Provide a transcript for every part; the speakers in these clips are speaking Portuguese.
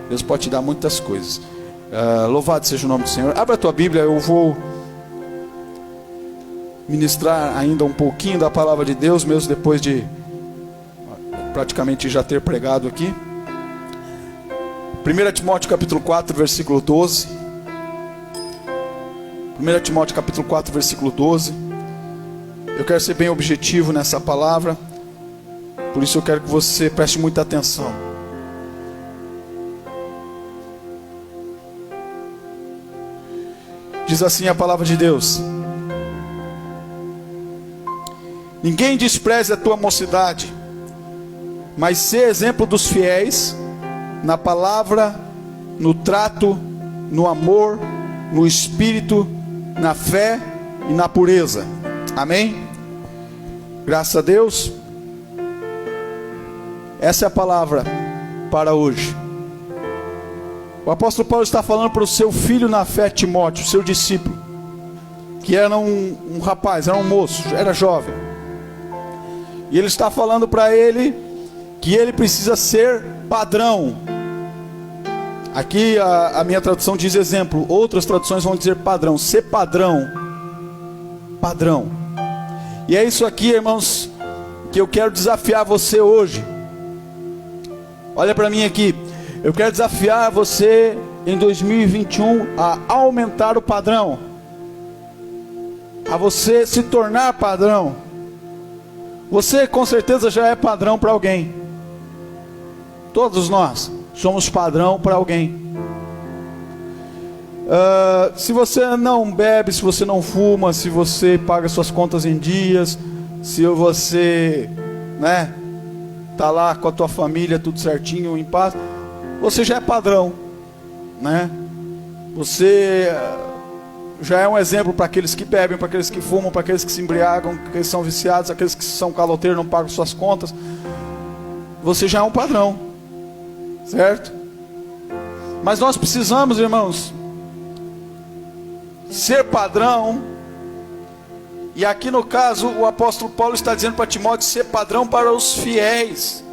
Deus pode te dar muitas coisas. Louvado seja o nome do Senhor. Abra a tua Bíblia, eu vou ministrar ainda um pouquinho da palavra de Deus, mesmo depois de praticamente já ter pregado aqui. 1 Timóteo capítulo 4, versículo 12. 1 Timóteo capítulo 4, versículo 12. Eu quero ser bem objetivo nessa palavra, por isso eu quero que você preste muita atenção. Diz assim a palavra de Deus: ninguém despreze a tua mocidade, mas sê exemplo dos fiéis na palavra, no trato, no amor, no espírito, na fé e na pureza. Amém? Graças a Deus. Essa é a palavra para hoje. O apóstolo Paulo está falando para o seu filho na fé, Timóteo, seu discípulo, que era um rapaz, era um moço, era jovem. E ele está falando para ele que ele precisa ser padrão. Aqui a minha tradução diz exemplo, outras traduções vão dizer padrão. Ser padrão. Padrão. E é isso aqui, irmãos, que eu quero desafiar você hoje. Olha para mim aqui. Eu quero desafiar você em 2021 a aumentar o padrão, a você se tornar padrão. Você com certeza já é padrão para alguém. Todos nós somos padrão para alguém. Se você não bebe, se você não fuma, se você paga suas contas em dias, se você, tá lá com a tua família tudo certinho, em paz, você já é padrão, Você já é um exemplo para aqueles que bebem, para aqueles que fumam, para aqueles que se embriagam, para aqueles que são viciados, aqueles que são caloteiros, não pagam suas contas. Você já é um padrão, certo? Mas nós precisamos, irmãos, ser padrão. E aqui no caso o apóstolo Paulo está dizendo para Timóteo ser padrão para os fiéis,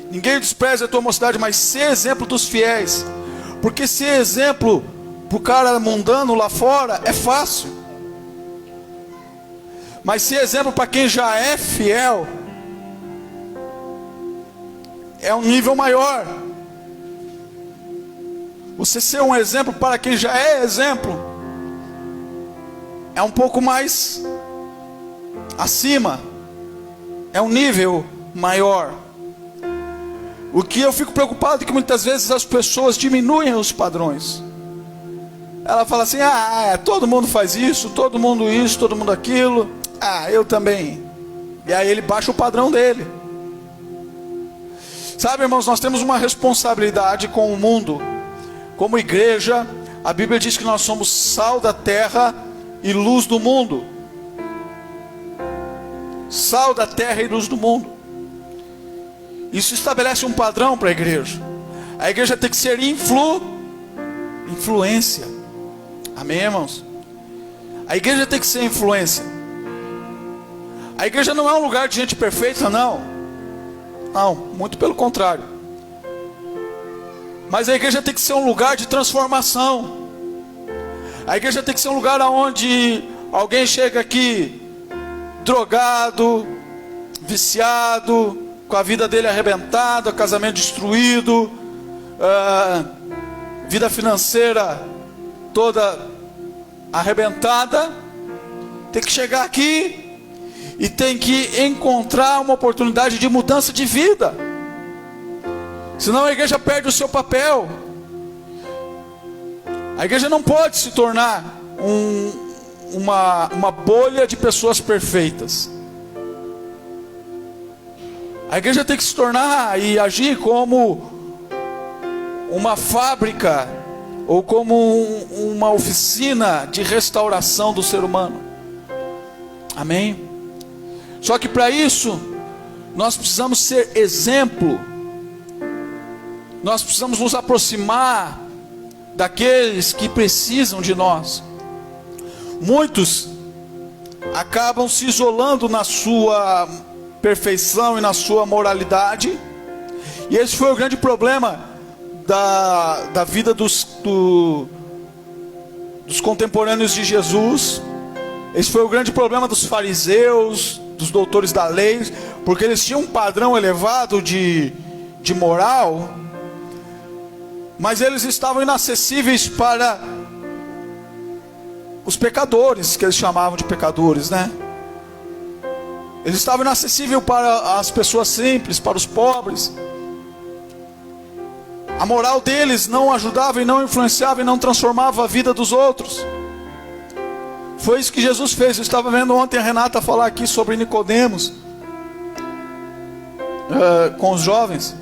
Ninguém despreze a tua mocidade, mas ser exemplo dos fiéis. Porque ser exemplo para o cara mundano lá fora é fácil, mas ser exemplo para quem já é fiel é um nível maior. Você ser um exemplo para quem já é exemplo é um pouco mais acima, é um nível maior. O que eu fico preocupado é que muitas vezes as pessoas diminuem os padrões. Ela fala assim: todo mundo faz isso, todo mundo aquilo, eu também. E aí ele baixa o padrão dele. Sabe, irmãos, nós temos uma responsabilidade com o mundo. Como igreja, a Bíblia diz que nós somos sal da terra e luz do mundo. Sal da terra e luz do mundo. Isso estabelece um padrão para a igreja. A igreja tem que ser influência. Amém, irmãos? A igreja tem que ser influência. A igreja não é um lugar de gente perfeita, não. Não, muito pelo contrário. Mas a igreja tem que ser um lugar de transformação. A igreja tem que ser um lugar onde alguém chega aqui drogado, viciado, com a vida dele arrebentada, casamento destruído, vida financeira toda arrebentada, tem que chegar aqui e tem que encontrar uma oportunidade de mudança de vida. Senão a igreja perde o seu papel. A igreja não pode se tornar uma bolha de pessoas perfeitas. A igreja tem que se tornar e agir como uma fábrica ou como uma oficina de restauração do ser humano. Amém? Só que para isso nós precisamos ser exemplo. Nós precisamos nos aproximar daqueles que precisam de nós. Muitos acabam se isolando na sua perfeição e na sua moralidade, E esse foi o grande problema da vida dos contemporâneos de Jesus. Esse foi o grande problema dos fariseus, dos doutores da lei, porque eles tinham um padrão elevado de moral, mas eles estavam inacessíveis para os pecadores, que eles chamavam de pecadores, né? Eles estavam inacessíveis para as pessoas simples, para os pobres. A moral deles não ajudava e não influenciava e não transformava a vida dos outros. Foi isso que Jesus fez. Eu estava vendo ontem a Renata falar aqui sobre Nicodemos, com os jovens.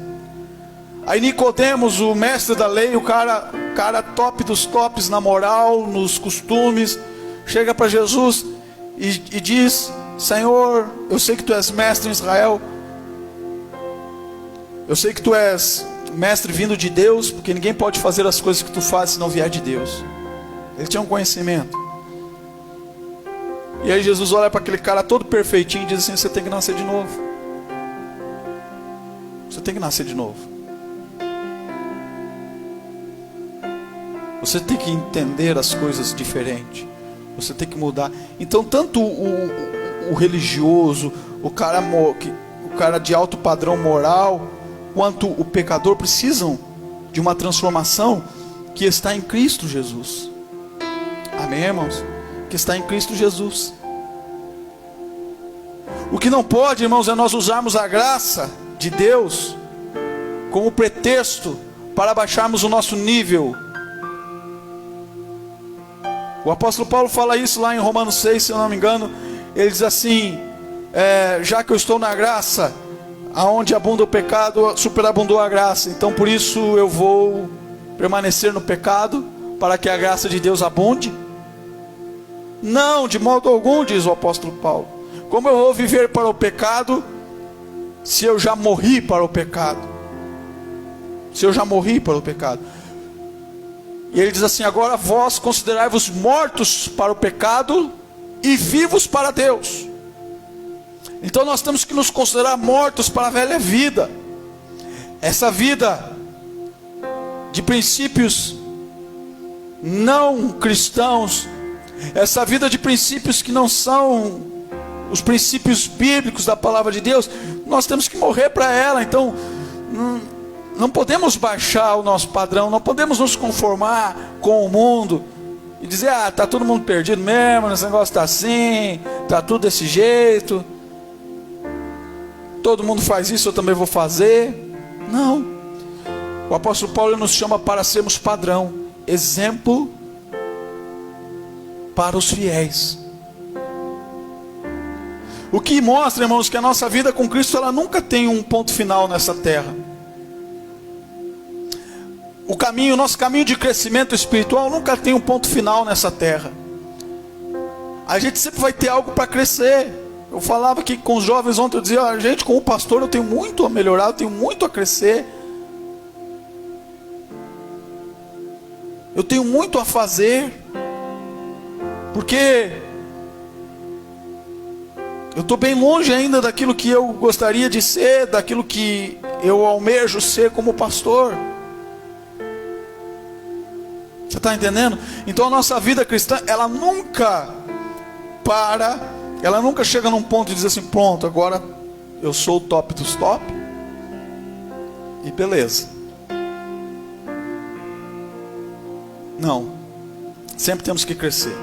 Aí Nicodemos, o mestre da lei, o cara top dos tops na moral, nos costumes, chega para Jesus e diz: Senhor, eu sei que tu és mestre em Israel, eu sei que tu és mestre vindo de Deus, porque ninguém pode fazer as coisas que tu fazes se não vier de Deus. Ele tinha um conhecimento. E aí Jesus olha para aquele cara todo perfeitinho e diz assim: você tem que nascer de novo. Você tem que nascer de novo. Você tem que entender as coisas diferente. Você tem que mudar. Então tanto o religioso, o cara de alto padrão moral, quanto o pecador precisam de uma transformação que está em Cristo Jesus. Amém, irmãos? Que está em Cristo Jesus. O que não pode, irmãos, é nós usarmos a graça de Deus como pretexto para baixarmos o nosso nível. O apóstolo Paulo fala isso lá em Romanos 6, se eu não me engano. Ele diz assim: já que eu estou na graça, aonde abunda o pecado, superabundou a graça. Então por isso eu vou permanecer no pecado, para que a graça de Deus abunde? Não, de modo algum, diz o apóstolo Paulo. Como eu vou viver para o pecado, se eu já morri para o pecado? Se eu já morri para o pecado. E ele diz assim: agora vós considerai-vos mortos para o pecado e vivos para Deus. Então nós temos que nos considerar mortos para a velha vida. Essa vida de princípios não cristãos, essa vida de princípios que não são os princípios bíblicos da palavra de Deus, nós temos que morrer para ela. Então não podemos baixar o nosso padrão, não podemos nos conformar com o mundo e dizer: está todo mundo perdido mesmo, esse negócio está assim, está tudo desse jeito, todo mundo faz isso, eu também vou fazer. Não. O apóstolo Paulo nos chama para sermos padrão, exemplo para os fiéis. O que mostra, irmãos, que a nossa vida com Cristo, ela nunca tem um ponto final nessa terra. O nosso caminho de crescimento espiritual nunca tem um ponto final nessa terra. A gente sempre vai ter algo para crescer. Eu falava aqui com os jovens ontem, eu dizia: gente, como pastor eu tenho muito a melhorar, eu tenho muito a crescer. Eu tenho muito a fazer. Porque eu estou bem longe ainda daquilo que eu gostaria de ser, daquilo que eu almejo ser como pastor. Você está entendendo? Então a nossa vida cristã, ela nunca para, ela nunca chega num ponto de dizer assim: pronto, agora eu sou o top dos top e beleza. Não. Sempre temos que crescer.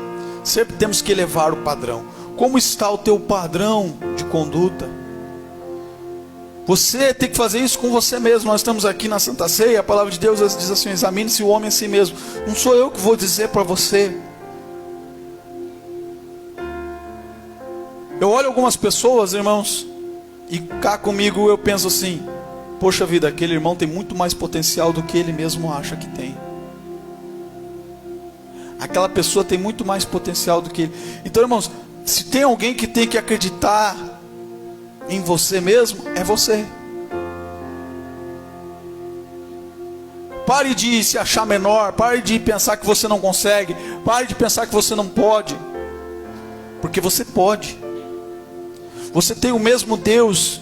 Sempre temos que elevar o padrão. Como está o teu padrão de conduta? Você tem que fazer isso com você mesmo. Nós estamos aqui na Santa Ceia, a palavra de Deus diz assim: examine-se o homem a si mesmo. Não sou eu que vou dizer para você. Eu olho algumas pessoas, irmãos, e cá comigo eu penso assim: poxa vida, aquele irmão tem muito mais potencial do que ele mesmo acha que tem. Aquela pessoa tem muito mais potencial do que ele. Então, irmãos, se tem alguém que tem que acreditar em você mesmo, é você. Pare de se achar menor, pare de pensar que você não consegue, pare de pensar que você não pode, porque você pode. Você tem o mesmo Deus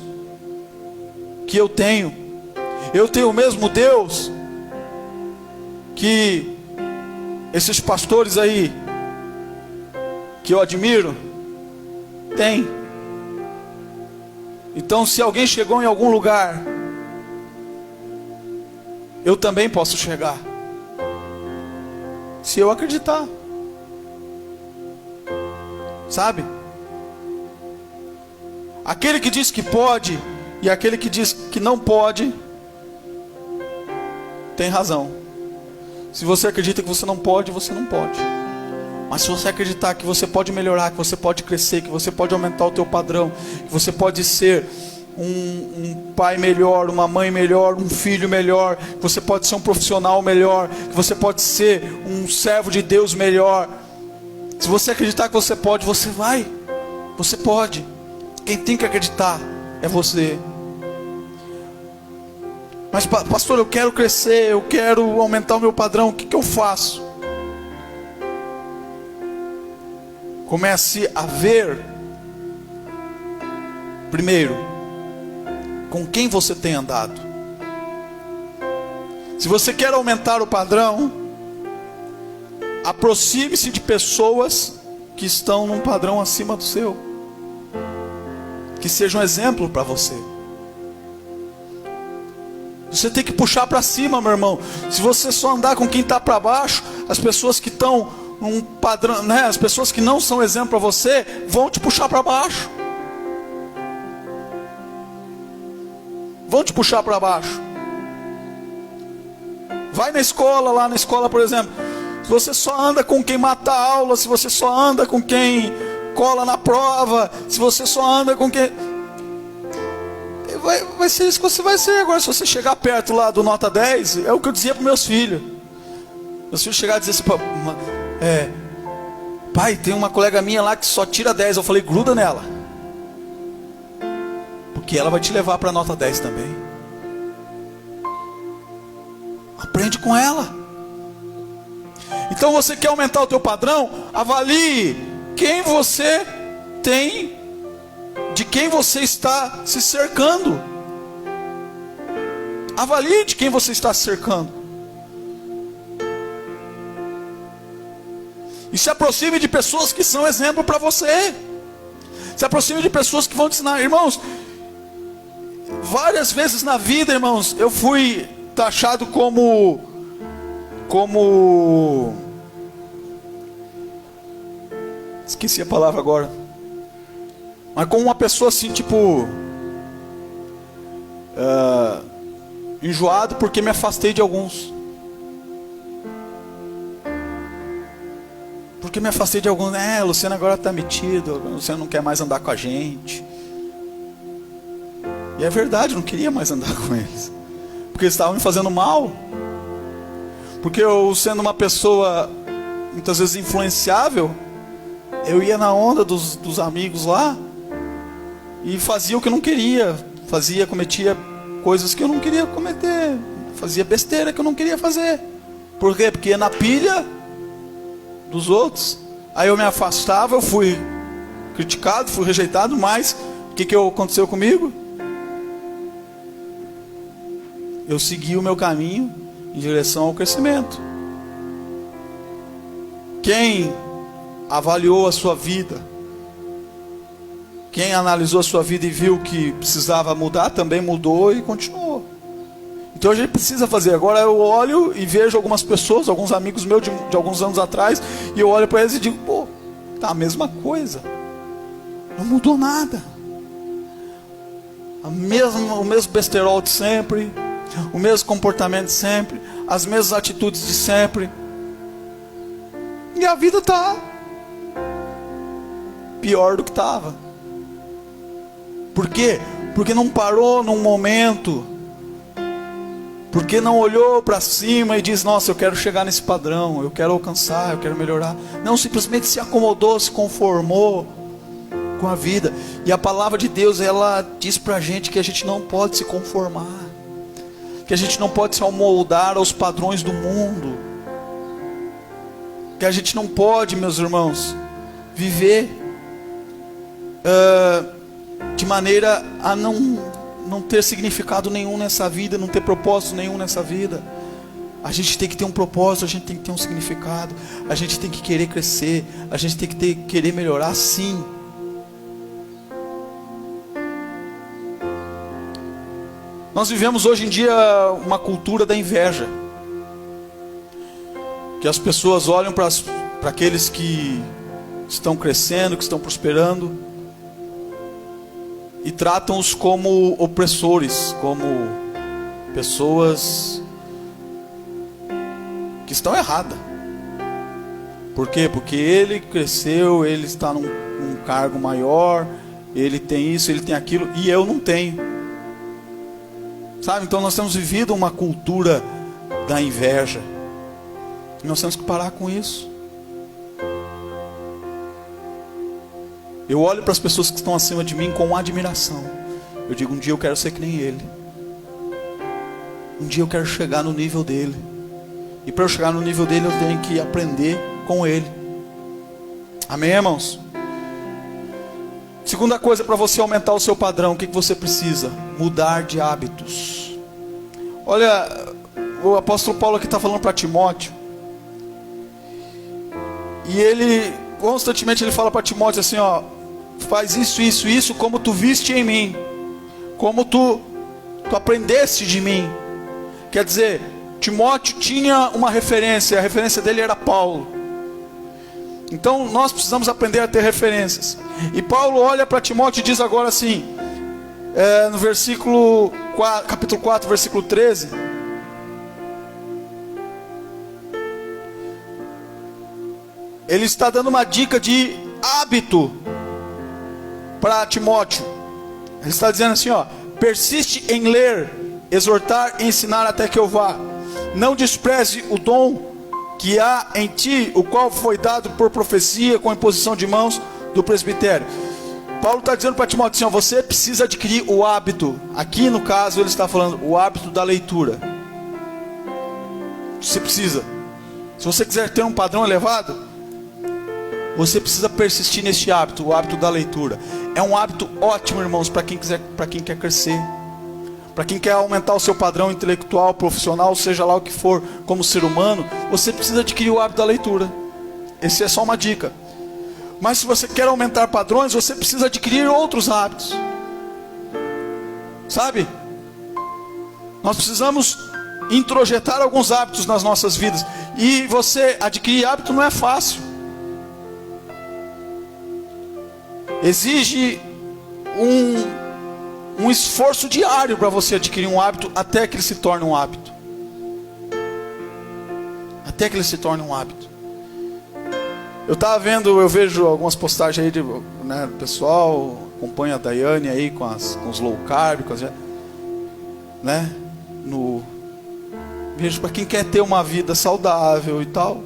que eu tenho, Eu tenho o mesmo Deus que esses pastores aí, que eu admiro, tem. Então, se alguém chegou em algum lugar, eu também posso chegar, se eu acreditar. Sabe? Aquele que diz que pode e aquele que diz que não pode tem razão. Se você acredita que você não pode, você não pode. Mas se você acreditar que você pode melhorar, que você pode crescer, que você pode aumentar o teu padrão, que você pode ser um pai melhor, uma mãe melhor, um filho melhor, que você pode ser um profissional melhor, que você pode ser um servo de Deus melhor. Se você acreditar que você pode, você vai. Você pode. Quem tem que acreditar é você. Mas pastor, eu quero crescer, eu quero aumentar o meu padrão, o que eu faço? Comece a ver, primeiro, com quem você tem andado. Se você quer aumentar o padrão, aproxime-se de pessoas que estão num padrão acima do seu, que sejam um exemplo para você. Você tem que puxar para cima, meu irmão. Se você só andar com quem está para baixo, as pessoas que estão num padrão, né? As pessoas que não são exemplo para você, vão te puxar para baixo. Vão te puxar para baixo. Vai na escola, lá na escola, por exemplo. Se você só anda com quem mata a aula, se você só anda com quem cola na prova, se você só anda com quem... Vai ser isso que você vai ser. Agora, se você chegar perto lá do nota 10, é o que eu dizia para meus filhos. Meus filhos chegaram e diziam assim, pai, tem uma colega minha lá que só tira 10. Eu falei, gruda nela, porque ela vai te levar para a nota 10 também. Aprende com ela. Então, você quer aumentar o teu padrão? Avalie quem você tem, de quem você está se cercando. Avalie de quem você está se cercando. E se aproxime de pessoas que são exemplo para você. Se aproxime de pessoas que vão te ensinar. Irmãos, várias vezes na vida, irmãos, eu fui taxado como esqueci a palavra agora, mas como uma pessoa assim, tipo, enjoado porque me afastei de alguns. Porque me afastei de alguns. Luciano agora está metido, o Luciano não quer mais andar com a gente. E é verdade, eu não queria mais andar com eles, porque eles estavam me fazendo mal. Porque eu, sendo uma pessoa muitas vezes influenciável, eu ia na onda dos amigos lá e fazia o que eu não queria. Cometia coisas que eu não queria cometer. Fazia besteira que eu não queria fazer. Por quê? Porque ia na pilha dos outros. Aí eu me afastava, eu fui criticado, fui rejeitado, mas o que aconteceu comigo? Eu segui o meu caminho em direção ao crescimento. Quem avaliou a sua vida, quem analisou a sua vida e viu que precisava mudar, também mudou e continuou. Então a gente precisa fazer. Agora eu olho e vejo algumas pessoas, alguns amigos meus de alguns anos atrás, e eu olho para eles e digo, tá a mesma coisa, não mudou nada, o mesmo besterol de sempre, o mesmo comportamento de sempre, as mesmas atitudes de sempre, e a vida está pior do que estava. Por quê? Porque não parou num momento, porque não olhou para cima e diz, nossa, eu quero chegar nesse padrão, eu quero alcançar, eu quero melhorar. Não, simplesmente se acomodou, se conformou com a vida. E a palavra de Deus, ela diz para a gente que a gente não pode se conformar, que a gente não pode se amoldar aos padrões do mundo, que a gente não pode, meus irmãos, viver de maneira a não não ter significado nenhum nessa vida, não ter propósito nenhum nessa vida. A gente tem que ter um propósito, a gente tem que ter um significado, a gente tem que querer crescer, a gente tem que querer melhorar, sim. Nós vivemos hoje em dia uma cultura da inveja, que as pessoas olham para aqueles que estão crescendo, que estão prosperando, e tratam-os como opressores, como pessoas que estão erradas. Por quê? Porque ele cresceu, ele está num cargo maior, ele tem isso, ele tem aquilo, e eu não tenho. Sabe? Então nós temos vivido uma cultura da inveja. E nós temos que parar com isso. Eu olho para as pessoas que estão acima de mim com admiração. Eu digo, um dia eu quero ser que nem ele. Um dia eu quero chegar no nível dele. E para eu chegar no nível dele, eu tenho que aprender com ele. Amém, irmãos? Segunda coisa, para você aumentar o seu padrão, o que você precisa? Mudar de hábitos. Olha, o apóstolo Paulo aqui está falando para Timóteo. E ele, constantemente, ele fala para Timóteo assim, ó, faz isso, isso, isso, como tu viste em mim. Como tu aprendeste de mim. Quer dizer, Timóteo tinha uma referência, a referência dele era Paulo. Então nós precisamos aprender a ter referências. E Paulo olha para Timóteo e diz agora assim, no versículo 4, capítulo 4, versículo 13. Ele está dando uma dica de hábito para Timóteo. Ele está dizendo assim, ó, persiste em ler, exortar e ensinar até que eu vá. Não despreze o dom que há em ti, o qual foi dado por profecia com imposição de mãos do presbitério. Paulo está dizendo para Timóteo assim, ó, você precisa adquirir o hábito. Aqui no caso ele está falando o hábito da leitura. Você precisa. Se você quiser ter um padrão elevado, você precisa persistir neste hábito, o hábito da leitura. É um hábito ótimo, irmãos, para quem quer crescer. Para quem quer aumentar o seu padrão intelectual, profissional, seja lá o que for, como ser humano, você precisa adquirir o hábito da leitura. Essa é só uma dica. Mas se você quer aumentar padrões, você precisa adquirir outros hábitos. Sabe? Nós precisamos introjetar alguns hábitos nas nossas vidas. E você adquirir hábito não é fácil. Exige um esforço diário para você adquirir um hábito até que ele se torne um hábito. Até que ele se torne um hábito. Eu vejo algumas postagens aí de, né, pessoal, acompanha a Daiane aí com os low carb, né? Vejo para quem quer ter uma vida saudável e tal,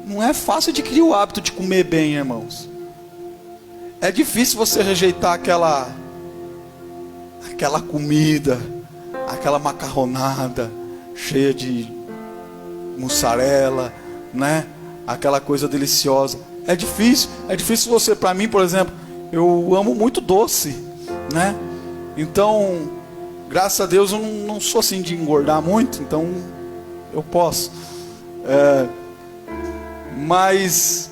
não é fácil adquirir o hábito de comer bem, irmãos. É difícil você rejeitar aquela comida, aquela macarronada cheia de mussarela, né? Aquela coisa deliciosa. É difícil você, para mim, por exemplo, eu amo muito doce, né? Então, graças a Deus eu não sou assim de engordar muito, então eu posso. Mas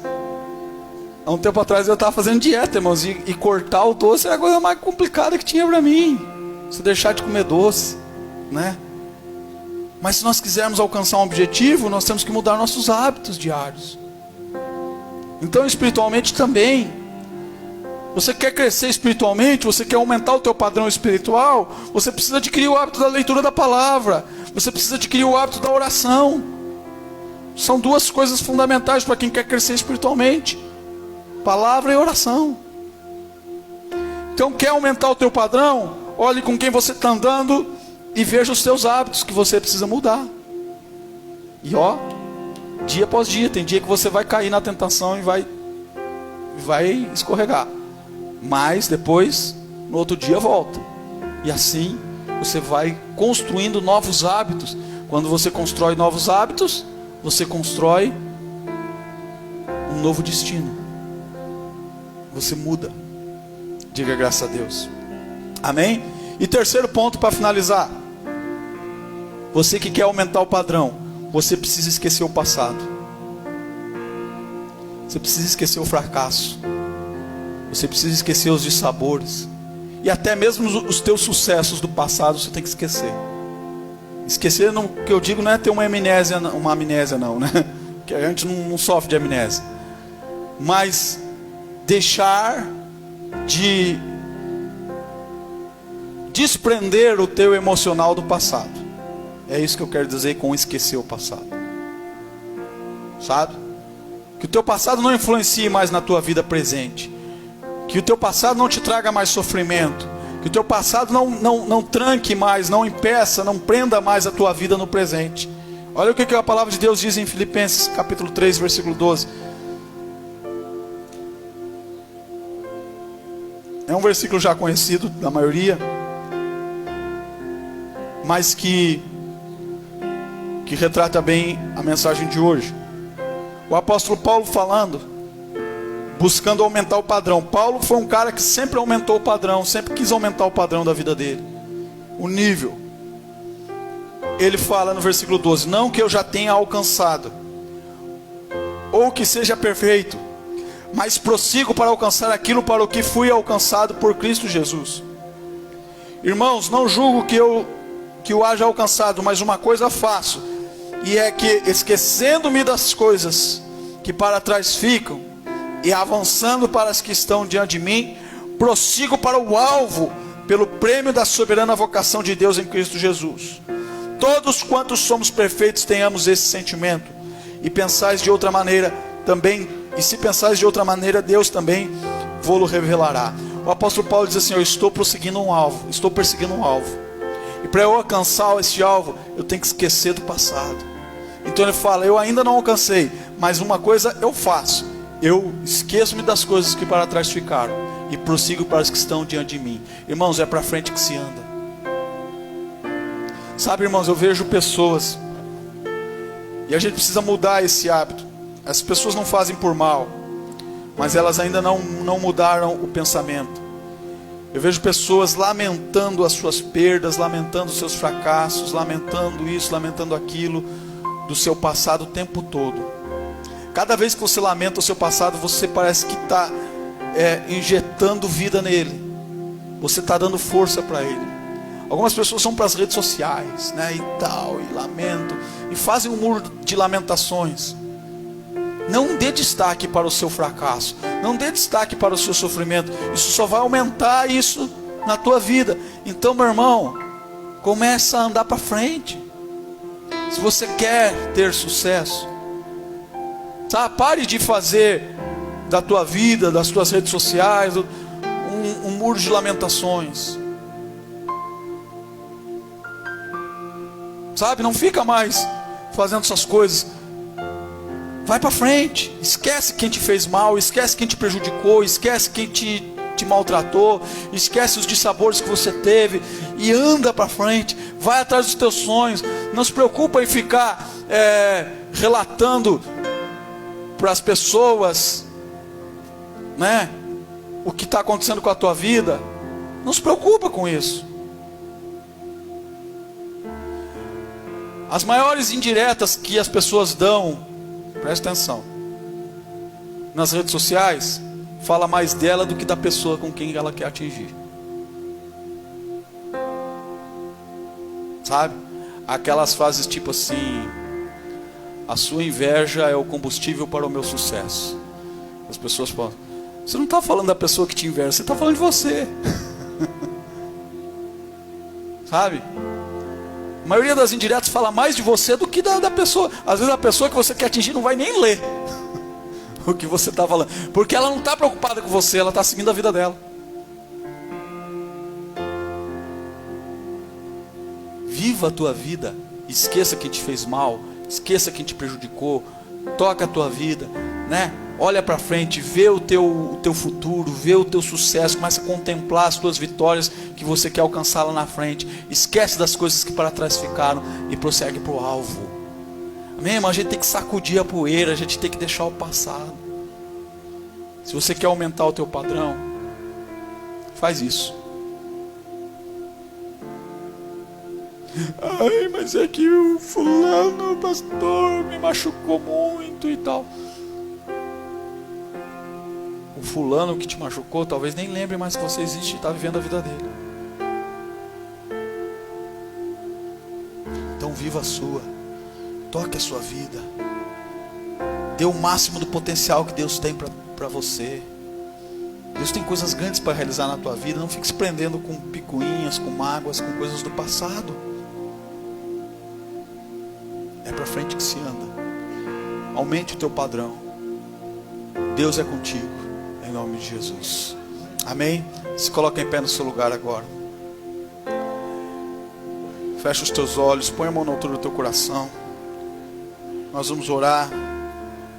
há um tempo atrás eu estava fazendo dieta, irmãos, e cortar o doce era a coisa mais complicada que tinha para mim. Você deixar de comer doce, né? Mas se nós quisermos alcançar um objetivo, nós temos que mudar nossos hábitos diários. Então espiritualmente também. Você quer crescer espiritualmente, você quer aumentar o teu padrão espiritual, você precisa adquirir o hábito da leitura da palavra. Você precisa adquirir o hábito da oração. São duas coisas fundamentais para quem quer crescer espiritualmente. Palavra e oração. Então quer aumentar o teu padrão? Olhe com quem você está andando e veja os teus hábitos que você precisa mudar. E ó, dia após dia, tem dia que você vai cair na tentação e vai escorregar. Mas depois, no outro dia volta. E assim, você vai construindo novos hábitos. Quando você constrói novos hábitos, você constrói um novo destino. Você muda. Diga graças a Deus. Amém? E terceiro ponto para finalizar. Você que quer aumentar o padrão, você precisa esquecer o passado. Você precisa esquecer o fracasso. Você precisa esquecer os dissabores. E até mesmo os teus sucessos do passado você tem que esquecer. Esquecer, o que eu digo não é ter uma amnésia não, né? Que a gente não sofre de amnésia. Mas deixar de desprender o teu emocional do passado. É isso que eu quero dizer com esquecer o passado. Sabe? Que o teu passado não influencie mais na tua vida presente. Que o teu passado não te traga mais sofrimento. Que o teu passado não tranque mais, não impeça, não prenda mais a tua vida no presente. Olha o que a palavra de Deus diz em Filipenses capítulo 3, versículo 12. É um versículo já conhecido da maioria, mas que retrata bem a mensagem de hoje. O apóstolo Paulo falando, buscando aumentar o padrão. Paulo foi um cara que sempre aumentou o padrão, sempre quis aumentar o padrão da vida dele, o nível. Ele fala no versículo 12: não que eu já tenha alcançado, ou que seja perfeito, mas prossigo para alcançar aquilo para o que fui alcançado por Cristo Jesus. Irmãos, não julgo que eu haja alcançado, mas uma coisa faço, e é que, esquecendo-me das coisas que para trás ficam, e avançando para as que estão diante de mim, prossigo para o alvo, pelo prêmio da soberana vocação de Deus em Cristo Jesus. Todos quantos somos perfeitos tenhamos esse sentimento, e pensais de outra maneira também, e se pensais de outra maneira, Deus também vô-lo revelará. O apóstolo Paulo diz assim: eu estou prosseguindo um alvo, estou perseguindo um alvo, e para eu alcançar esse alvo, eu tenho que esquecer do passado. Então ele fala: eu ainda não alcancei, mas uma coisa eu faço, eu esqueço-me das coisas que para trás ficaram, e prossigo para as que estão diante de mim. Irmãos, é para frente que se anda. Sabe, irmãos, eu vejo pessoas, e a gente precisa mudar esse hábito. As pessoas não fazem por mal, mas elas ainda não mudaram o pensamento. Eu vejo pessoas lamentando as suas perdas, lamentando os seus fracassos, lamentando isso, lamentando aquilo do seu passado o tempo todo. Cada vez que você lamenta o seu passado, você parece que está injetando vida nele. Você está dando força para ele. Algumas pessoas são para as redes sociais, né, e tal, e lamentam, e fazem um muro de lamentações. Não dê destaque para o seu fracasso, não dê destaque para o seu sofrimento. Isso só vai aumentar isso na tua vida. Então, meu irmão, começa a andar para frente. Se você quer ter sucesso, tá? Pare de fazer da tua vida, das tuas redes sociais, um muro de lamentações. Sabe, não fica mais fazendo essas coisas. Vai para frente, esquece quem te fez mal, esquece quem te prejudicou, esquece quem te maltratou, esquece os dissabores que você teve e anda para frente, vai atrás dos teus sonhos. Não se preocupa em ficar relatando para as pessoas, né, o que está acontecendo com a tua vida. Não se preocupa com isso. As maiores indiretas que as pessoas dão, presta atenção, nas redes sociais, fala mais dela do que da pessoa com quem ela quer atingir. Sabe? Aquelas frases tipo assim: a sua inveja é o combustível para o meu sucesso. As pessoas falam: você não está falando da pessoa que te inveja, você está falando de você. Sabe? A maioria das indiretas fala mais de você do que da pessoa. Às vezes a pessoa que você quer atingir não vai nem ler o que você está falando, porque ela não está preocupada com você, ela está seguindo a vida dela. Viva a tua vida, esqueça quem te fez mal, esqueça quem te prejudicou, toca a tua vida, né? Olha para frente, vê o teu futuro, vê o teu sucesso, começa a contemplar as tuas vitórias que você quer alcançar lá na frente. Esquece das coisas que para trás ficaram e prossegue para o alvo. Amém, irmão? A gente tem que sacudir a poeira, a gente tem que deixar o passado. Se você quer aumentar o teu padrão, faz isso. Ai, mas é que o fulano, o pastor, me machucou muito e tal. O fulano que te machucou talvez nem lembre mais que você existe e está vivendo a vida dele. Então viva a sua, toque a sua vida, dê o máximo do potencial que Deus tem para você. Deus tem coisas grandes para realizar na tua vida. Não fique se prendendo com picuinhas, com mágoas, com coisas do passado. É para frente que se anda. Aumente o teu padrão. Deus é contigo, em nome de Jesus. Amém? Se coloca em pé no seu lugar agora. Fecha os teus olhos, põe a mão na altura do teu coração. Nós vamos orar.